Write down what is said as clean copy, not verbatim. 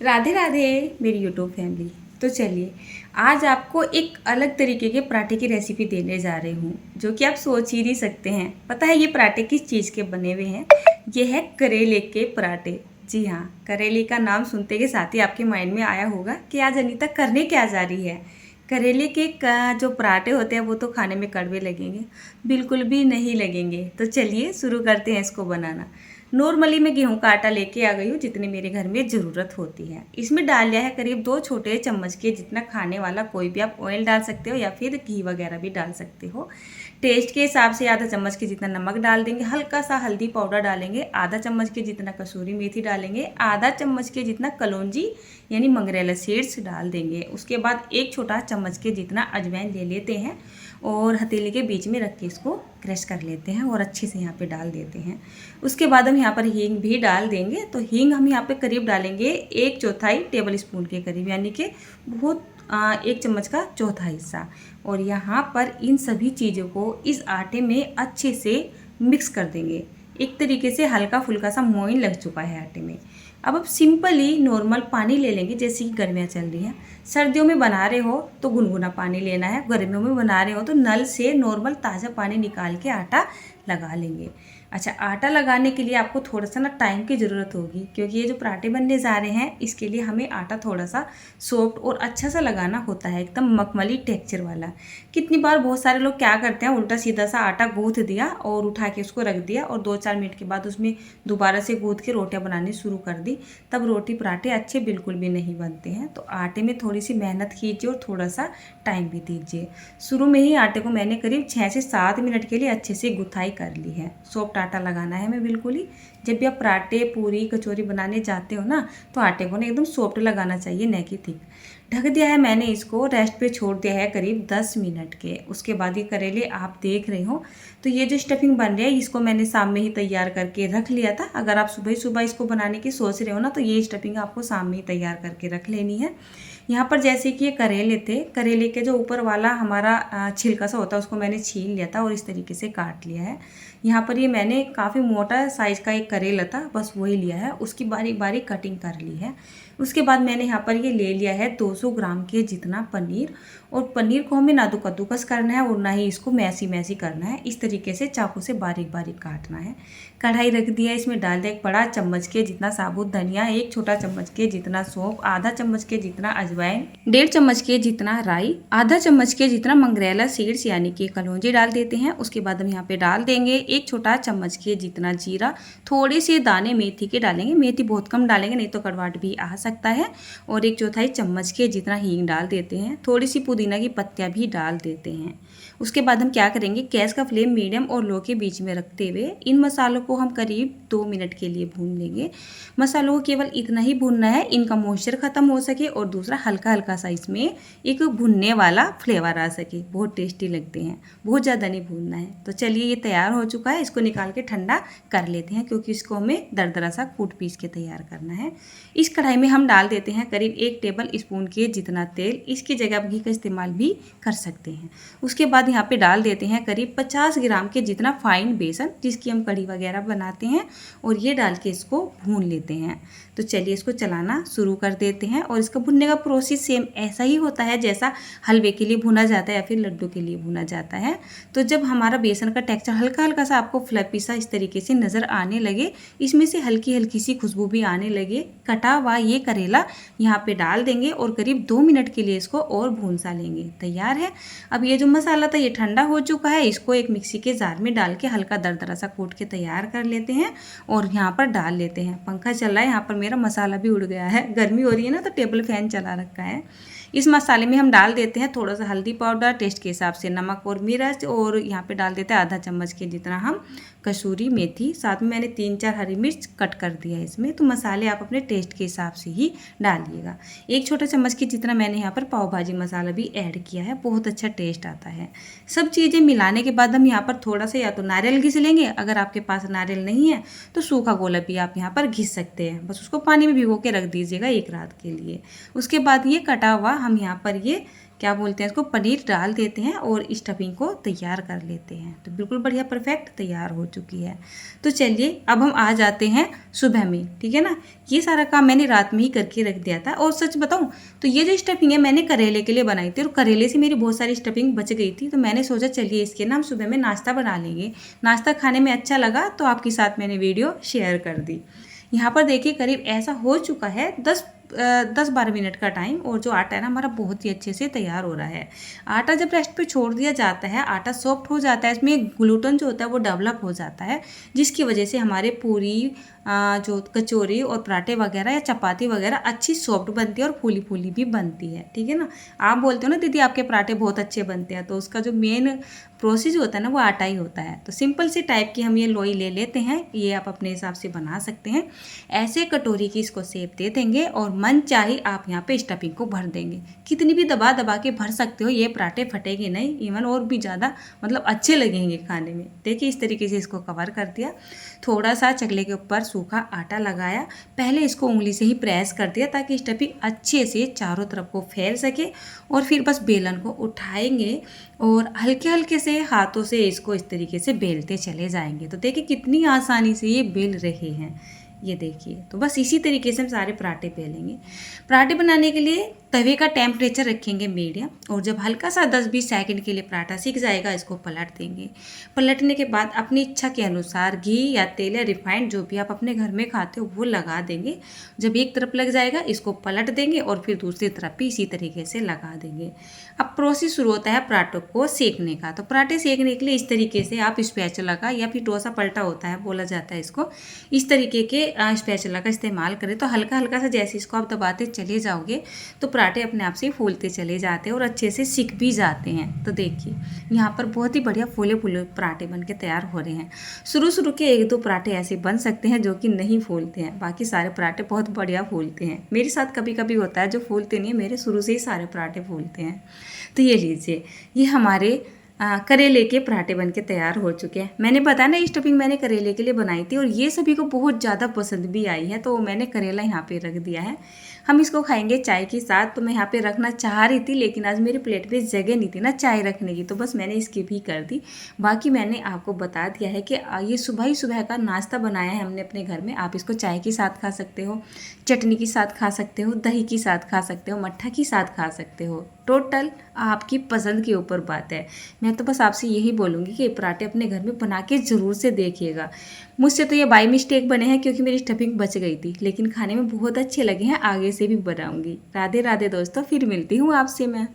राधे राधे मेरी YouTube family. तो चलिए आज आपको एक अलग तरीके के पराठे की रेसिपी देने जा रही हूँ जो कि आप सोच ही नहीं सकते हैं। पता है ये पराठे किस चीज़ के बने हुए हैं? ये है करेले के पराठे। जी हाँ, करेले का नाम सुनते के साथ ही आपके माइंड में आया होगा कि आज अनीता करने क्या जा रही है। करेले के जो पराठे होते हैं वो तो खाने में कड़वे लगेंगे, बिल्कुल भी नहीं लगेंगे। तो चलिए शुरू करते हैं इसको बनाना। नॉर्मली मैं गेहूं का आटा लेके आ गई हूँ जितनी मेरे घर में ज़रूरत होती है। इसमें डाल लिया है करीब 2 छोटे चम्मच के जितना खाने वाला कोई भी आप ऑयल डाल सकते हो या फिर घी वगैरह भी डाल सकते हो। टेस्ट के हिसाब से आधा चम्मच के जितना नमक डाल देंगे, हल्का सा हल्दी पाउडर डालेंगे, आधा चम्मच के जितना कसूरी मेथी डालेंगे, आधा चम्मच के जितना कलौंजी यानी मंगरेला सीड्स डाल देंगे। उसके बाद एक छोटा चम्मच के जितना अजवाइन ले लेते हैं और हथेली के बीच में रख के इसको क्रश कर लेते हैं और अच्छे से यहाँ पे डाल देते हैं। उसके बाद हम यहाँ पर हींग भी डाल देंगे। तो हींग हम यहाँ पे करीब डालेंगे 1/4 टेबल स्पून के करीब, यानी कि बहुत 1 चम्मच का चौथा हिस्सा। और यहाँ पर इन सभी चीज़ों को इस आटे में अच्छे से मिक्स कर देंगे। एक तरीके से हल्का फुल्का सा मोइन लग चुका है आटे में। अब आप सिंपली नॉर्मल पानी ले लेंगे। जैसे कि गर्मियाँ चल रही हैं, सर्दियों में बना रहे हो तो गुनगुना पानी लेना है, गर्मियों में बना रहे हो तो नल से नॉर्मल ताज़ा पानी निकाल के आटा लगा लेंगे। अच्छा, आटा लगाने के लिए आपको थोड़ा सा ना टाइम की ज़रूरत होगी, क्योंकि ये जो पराठे बनने जा रहे हैं इसके लिए हमें आटा थोड़ा सा सॉफ्ट और अच्छा सा लगाना होता है, एकदम मखमली टेक्सचर वाला। कितनी बार बहुत सारे लोग क्या करते हैं, उल्टा सीधा सा आटा गूँथ दिया और उठा के उसको रख दिया और 2-4 मिनट के बाद उसमें दोबारा से गूँथ के रोटियाँ बनानी शुरू कर दी, तब रोटी पराठे अच्छे बिल्कुल भी नहीं बनते हैं। तो आटे में थोड़ी सी मेहनत कीजिए और थोड़ा सा टाइम भी दीजिए। शुरू में ही आटे को मैंने करीब 6 से 7 मिनट के लिए अच्छे से गुथाई कर ली है। सॉफ्ट आटा लगाना है हमें बिल्कुल ही। जब भी आप पराठे पूरी कचौरी बनाने जाते हो ना, तो आटे को ना एकदम सॉफ्ट लगाना चाहिए, न कि थिक। ढक दिया है मैंने, इसको रेस्ट पे छोड़ दिया है करीब 10 मिनट के। उसके बाद ये करेले आप देख रहे हो। तो ये जो स्टफिंग बन रही है इसको मैंने शाम में ही तैयार करके रख लिया था। अगर आप सुबह सुबह इसको बनाने की सोच रहे हो ना, तो ये स्टफिंग आपको शाम में ही तैयार करके रख लेनी है। यहाँ पर जैसे कि ये करेले थे, करेले के जो ऊपर वाला हमारा छिलका सा होता है उसको मैंने छील लिया था और इस तरीके से काट लिया है। यहाँ पर ये मैंने काफ़ी मोटा साइज़ का एक करेला था, बस वही लिया है, उसकी बारीक बारीक कटिंग कर ली है। उसके बाद मैंने यहाँ पर ये ले लिया है 200 ग्राम के जितना पनीर। और पनीर को हमें ना तो कद्दूकस करना है और ना ही इसको मैसी मैसी करना है, इस तरीके से चाकू से बारीक बारीक काटना है। कढ़ाई रख दिया, इसमें डाल दिया 1 बड़ा चम्मच के जितना साबुत धनिया, 1 छोटा चम्मच के जितना सौंफ, आधा चम्मच के जितना अजवाइन, 1.5 चम्मच के जितना राई, आधा चम्मच के जितना मंगरेला सीड्स यानी कि कलौंजी डाल देते हैं। उसके बाद हम यहाँ पे डाल देंगे 1 छोटा चम्मच के जितना जीरा, थोड़े से दाने मेथी के डालेंगे, मेथी बहुत कम डालेंगे नहीं तो कड़वाहट भी आ सकता है। और 1/4 चम्मच के जितना हींग डाल देते हैं, थोड़ी सी पुदीना की पत्तियां भी डाल देते हैं। उसके बाद हम क्या करेंगे, गैस का फ्लेम मीडियम और लो के बीच में रखते हुए इन मसालों को हम करीब 2 मिनट के लिए भून लेंगे। मसालों को केवल इतना ही भूनना है, इनका मॉइस्चर खत्म हो सके और दूसरा हल्का हल्का सा इसमें एक भुनने वाला फ्लेवर आ सके। बहुत टेस्टी लगते हैं, बहुत ज़्यादा नहीं भूनना है। तो चलिए ये तैयार हो चुका है, इसको निकाल के ठंडा कर लेते हैं, क्योंकि इसको हमें दरदरा सा कूट पीस के तैयार करना है। इस कढ़ाई में हम डाल देते हैं करीब 1 टेबल स्पून के जितना तेल, इसकी जगह आप घी का इस्तेमाल भी कर सकते हैं। उसके बाद यहाँ पे डाल देते हैं करीब 50 ग्राम के जितना फाइन बेसन, जिसकी हम कढ़ी वगैरह बनाते हैं, और ये डाल के इसको भून लेते हैं। तो चलिए इसको चलाना शुरू कर देते हैं। और इसका भुनने का प्रोसेस सेम ऐसा ही होता है जैसा हलवे के लिए भुना जाता है या फिर लड्डू के लिए भुना जाता है। तो जब हमारा बेसन का टेक्सचर हल्का हल्का सा आपको फ्लफी सा इस तरीके से नज़र आने लगे, इसमें से हल्की हल्की सी खुशबू भी आने लगे, कटा हुआ ये करेला यहाँ पे डाल देंगे और करीब 2 मिनट के लिए इसको और भून सा लेंगे। तैयार है। अब ये जो मसाला था ये ठंडा हो चुका है, इसको एक मिक्सी के जार में डाल के हल्का दरदरा सा कूट के तैयार कर लेते हैं और यहाँ पर डाल लेते हैं। पंखा चल रहा है, यहाँ पर मेरा मसाला भी उड़ गया है, गर्मी हो रही है ना तो टेबल फैन चला रखा है। इस मसाले में हम डाल देते हैं थोड़ा सा हल्दी पाउडर, टेस्ट के हिसाब से नमक और मिर्च, और यहाँ पे डाल देते हैं आधा चम्मच के जितना हम कसूरी मेथी, साथ में मैंने 3-4 हरी मिर्च कट कर दिया है इसमें। तो मसाले आप अपने टेस्ट के हिसाब से ही डालिएगा। 1 छोटा चम्मच के जितना मैंने यहाँ पर पाव भाजी मसाला भी ऐड किया है, बहुत अच्छा टेस्ट आता है। सब चीज़ें मिलाने के बाद हम यहाँ पर थोड़ा सा या तो नारियल घिस लेंगे, अगर आपके पास नारियल नहीं है तो सूखा गोला भी आप यहाँ पर घिस सकते हैं, बस उसको पानी में भिगो के रख दीजिएगा 1 रात के लिए। उसके बाद ये कटा हुआ हम यहाँ पर ये क्या बोलते हैं इसको, पनीर डाल देते हैं और स्टफिंग को तैयार कर लेते हैं। तो बिल्कुल बढ़िया परफेक्ट तैयार हो चुकी है। तो चलिए अब हम आ जाते हैं सुबह में, ठीक है ना। ये सारा काम मैंने रात में ही करके रख दिया था। और सच बताऊं तो ये जो स्टफिंग है मैंने करेले के लिए बनाई थी और करेले से मेरी बहुत सारी स्टफिंग बच गई थी। तो मैंने सोचा चलिए इसके ना हम सुबह में नाश्ता बना लेंगे। नाश्ता खाने में अच्छा लगा तो आपके साथ मैंने वीडियो शेयर कर दी। यहाँ पर देखिए करीब ऐसा हो चुका है 10-12 मिनट का टाइम, और जो आटा है ना हमारा बहुत ही अच्छे से तैयार हो रहा है। आटा जब रेस्ट पे छोड़ दिया जाता है, आटा सॉफ्ट हो जाता है, इसमें ग्लूटेन जो होता है वो डेवलप हो जाता है, जिसकी वजह से हमारे पूरी जो कचौरी और पराठे वगैरह या चपाती वगैरह अच्छी सॉफ्ट बनती है और फूली फूली भी बनती है, ठीक है ना। आप बोलते हो ना दीदी आपके पराठे बहुत अच्छे बनते हैं, तो उसका जो मेन प्रोसेस होता है ना वो आटा ही होता है। तो सिंपल सी टाइप की हम ये लोई ले लेते हैं, ये आप अपने हिसाब से बना सकते हैं। ऐसे कटोरी की इसको शेप दे देंगे और मन चाहे आप यहाँ पे स्टफिंग को भर देंगे। कितनी भी दबा दबा के भर सकते हो, ये पराठे फटेंगे नहीं, इवन और भी ज़्यादा मतलब अच्छे लगेंगे खाने में। देखिए इस तरीके से इसको कवर कर दिया। थोड़ा सा चकले के ऊपर सूखा आटा लगाया, पहले इसको उंगली से ही प्रेस कर दिया ताकि स्टफिंग अच्छे से चारों तरफ को फैल सके। और फिर बस बेलन को उठाएंगे और हल्के हल्के से हाथों से इसको इस तरीके से बेलते चले जाएंगे। तो देखिए कितनी आसानी से ये बेल रहे हैं, ये देखिए। तो बस इसी तरीके से हम सारे पराठे बेलेंगे। पराठे बनाने के लिए तवे का टेम्परेचर रखेंगे मीडियम, और जब हल्का सा 10-20 सेकंड के लिए पराठा सीख जाएगा इसको पलट देंगे। पलटने के बाद अपनी इच्छा के अनुसार घी या तेल या रिफाइंड जो भी आप अपने घर में खाते हो वो लगा देंगे। जब एक तरफ लग जाएगा इसको पलट देंगे और फिर दूसरी तरफ भी इसी तरीके से लगा देंगे। अब प्रोसेस शुरू होता है पराठों को सेकने का। तो पराठे सेकने के लिए इस तरीके से आप स्पैचुला का, या फिर डोसा पलटा होता है बोला जाता है इसको, इस तरीके के स्पैचुला का इस्तेमाल करें। तो हल्का हल्का सा जैसे इसको आप दबाते चले जाओगे तो पराठे अपने आप से फूलते चले जाते हैं और अच्छे से सिक भी जाते हैं। तो देखिए यहाँ पर बहुत ही बढ़िया फूले फूले पराठे बन के तैयार हो रहे हैं। शुरू के 1-2 पराठे ऐसे बन सकते हैं जो कि नहीं फूलते हैं, बाकी सारे पराठे बहुत बढ़िया फूलते हैं। मेरे साथ कभी कभी होता है जो फूलते नहीं है, मेरे शुरू से ही सारे पराठे फूलते हैं। तो ये लीजिए, ये हमारे करेले के पराठे बनके तैयार हो चुके हैं। मैंने बताया ना स्टफिंग मैंने करेले के लिए बनाई थी और ये सभी को बहुत ज़्यादा पसंद भी आई है, तो मैंने करेला यहाँ पे रख दिया है। हम इसको खाएंगे चाय के साथ। तो मैं यहाँ पे रखना चाह रही थी लेकिन आज मेरी प्लेट पे जगह नहीं थी ना चाय रखने की, तो बस मैंने स्किप ही कर दी। बाकी मैंने आपको बता दिया है कि ये सुबह ही सुबह का नाश्ता बनाया है हमने अपने घर में। आप इसको चाय के साथ खा सकते हो, चटनी के साथ खा सकते हो, दही के साथ खा सकते हो, मट्ठा के साथ खा सकते हो। टोटल आपकी पसंद के ऊपर बात है। मैं तो बस आपसे यही बोलूँगी कि पराठे अपने घर में बना के ज़रूर से देखिएगा। मुझसे तो ये बाय मिस्टेक बने हैं क्योंकि मेरी स्टफिंग बच गई थी, लेकिन खाने में बहुत अच्छे लगे हैं। आगे से भी बनाऊँगी। राधे राधे दोस्तों, फिर मिलती हूँ आपसे मैं।